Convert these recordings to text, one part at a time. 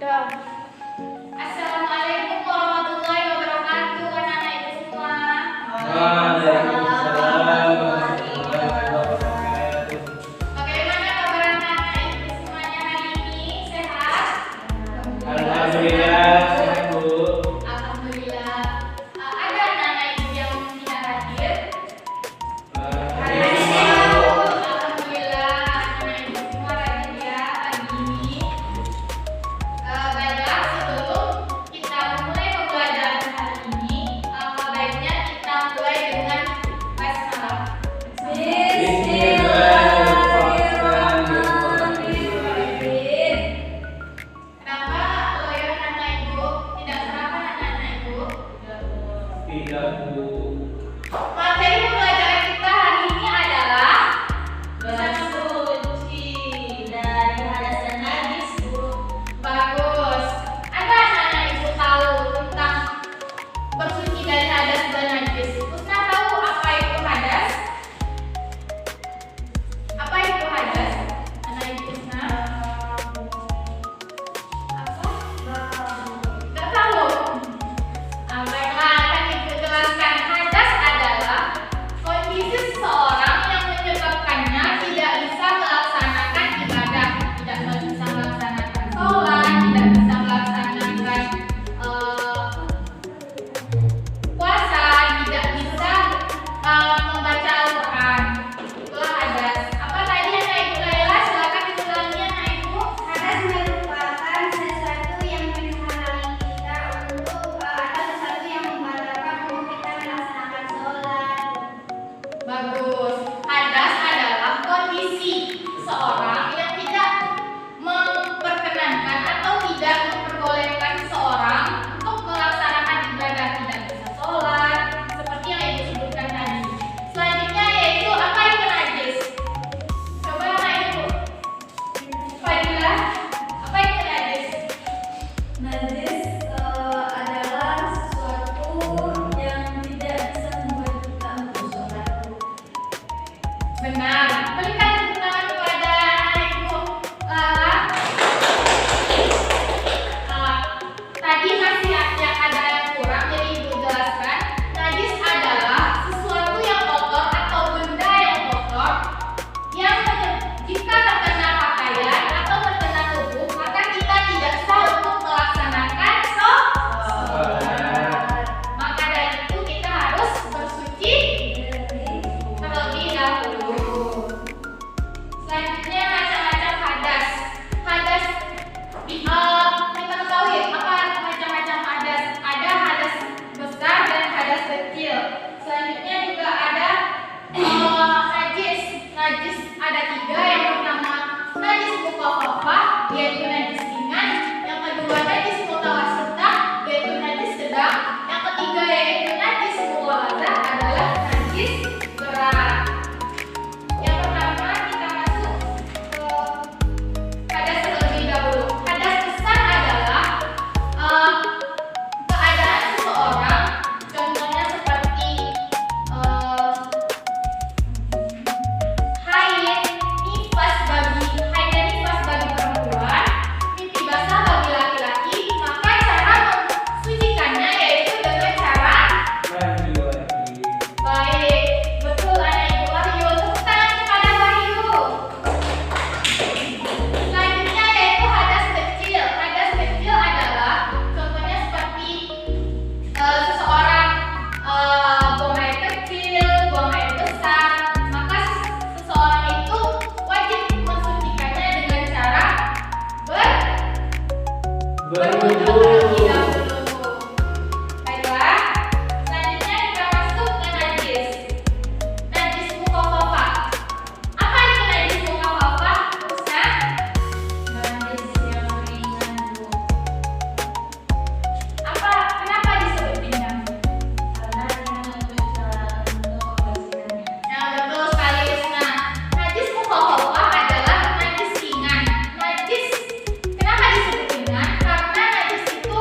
Assalamualaikum warahmatullahi wabarakatuh, anak-anak ibu semua. Waalaikumsalam warahmatullahi wabarakatuh. Bagaimana kabar anak-anak ibu semuanya hari ini? Sehat? Alhamdulillah sehat, Bu. Alhamdulillah. Ada anak-anak ibu yang tidak hadir? Hari ini Alhamdulillah, anak-anak ibu semua hadir ya pagi ini. Baiklah, sebelum kita mulai pembelajaran hari ini, baiknya kita mulai dengan basmalah. Bismillahirrahmanirrahim. Kenapa loyo anak ibu tidak sarapan anak ibu? Tidak, Bu. Materi pembelajaran kita hari ini adalah Bersuci dari hadas dan najis, Bu. bagus. Ada anak ibu tahu tentang bersuci dari hadas dan najis? Usna tahu apa itu hadas? Apa itu hadas? Anak ibu Usna? Apa? Nggak tahu. Baiklah, akan ibu jelaskan. Hadas adalah kondisi seseorang yang menyebabkannya tidak bisa melaksanakan ibadah, tidak bisa melaksanakan sholat, tidak bisa melaksanakan puasa, tidak bisa membaca Al-Quran. Itulah hadas. Apa tadi anak ibu Laila? Silakan diulangi anak ibu. Hadas merupakan sesuatu yang menghalangi kita untuk atau sesuatu yang membatalkan untuk kita melaksanakan sholat. Bagus. Hadas adalah kondisi seseorang yang tidak memperkenankan atau tidak memperbolehkan seseorang untuk melaksanakan ibadah, tidak bisa sholat, seperti yang ibu sebutkan tadi. Selanjutnya yaitu apa itu najis? Coba anak ibu. Fadilah, apa itu najis? Najis adalah sesuatu yang tidak bisa membuat kita untuk sholat. Benar. Berikan tepuk tangan kepada anak ibu Lala. Tadi masih ada yang kurang, jadi ibu jelaskan. Najis adalah sesuatu yang kotor atau benda yang kotor yang jika terkena pakaian atau terkena tubuh, maka kita tidak sah untuk melaksanakan sholat. Maka dari itu kita harus bersuci terlebih dahulu. Selanjutnya macam-macam hadas. Hadas kita ketahui apa macam-macam hadas. Ada hadas besar dan hadas kecil. Selanjutnya juga ada najis. Najis ada 3. Yang pertama najis mukhaffafah, yaitu najis ringan. Yang kedua najis mutawassithah, yaitu najis sedang. Yang ketiga yaitu najis mughalladzah, adalah najis berat. Yang pertama kita masuk ke hadas terlebih dahulu. Hadas besar adalah keadaan seseorang, contohnya seperti haid, nifas bagi perempuan, mimpi basah bagi laki-laki, maka cara mensucikannya yaitu dengan cara Mandi lagi. baik. Betul anak ibu Wahyu. Tepuk tangan kepada Wahyu. Selanjutnya yaitu hadas kecil. Hadas kecil adalah contohnya seperti seseorang buang air kecil, buang air besar, maka seseorang itu wajib mensucikannya dengan cara berwudu terlebih dahulu. Baiklah, selanjutnya kita masuk ke najis. Najis mukhaffafah. Apa itu najis mukhaffafah? Usna? Najis yang ringan, Bu. Kenapa disebut ringan? Karena ringan untuk membersihkannya. Nah, betul sekali Usna. Najis mukhaffafah adalah najis ringan. Najis, kenapa disebut ringan? Karena najis itu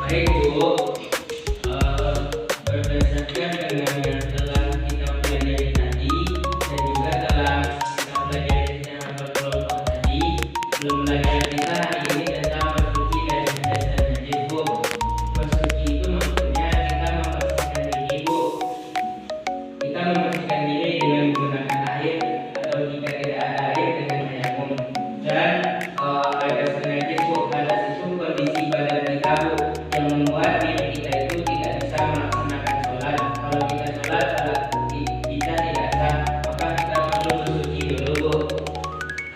Baik Bu, berdasarkan dengan yang telah kita pelajari tadi dan juga telah kita pelajari secara berkelompok tadi, belum belajar kita hari ini tentang bersuci dari hadas dan najis Bu. Bersuci itu maksudnya kita membersihkan diri Bu. Kita membersihkan diri dengan menggunakan air atau jika tidak ada air dengan tayamum. Dan hadas dan najis Bu, hadas itu kondisi badan kita Bu yang membuat diri kita itu tidak bisa melaksanakan sholat. Kalau kita sholat kita tidak sah, maka kita perlu bersuci dulu Bu.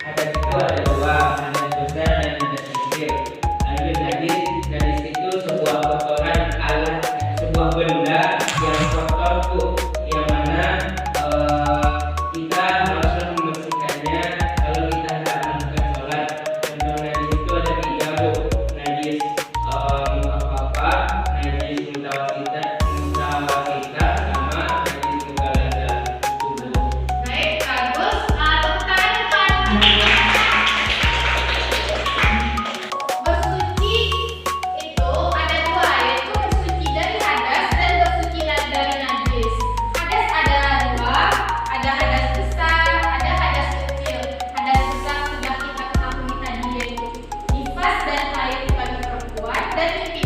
Hadas itu ada dua, hadas besar dan hadas kecil. Lanjut najis itu sebuah kotoran alat, sebuah benda yang kotor Bu, yang mana kita harus membersihkannya kalau kita tak melakukan sholat. Contoh najis itu ada tiga Bu, najis apa-apa, najis mutawasita sama najis mughalaza Bu. Baik, bagus. Tepuk tangan depan. Bersuci itu ada dua, yaitu bersuci dari hadas dan bersuci dari najis. Hadas ada dua, ada hadas besar, ada hadas kecil. Hadas besar sudah kita ketahui tadi, yaitu nifas dan haid bagi perempuan dan mimpi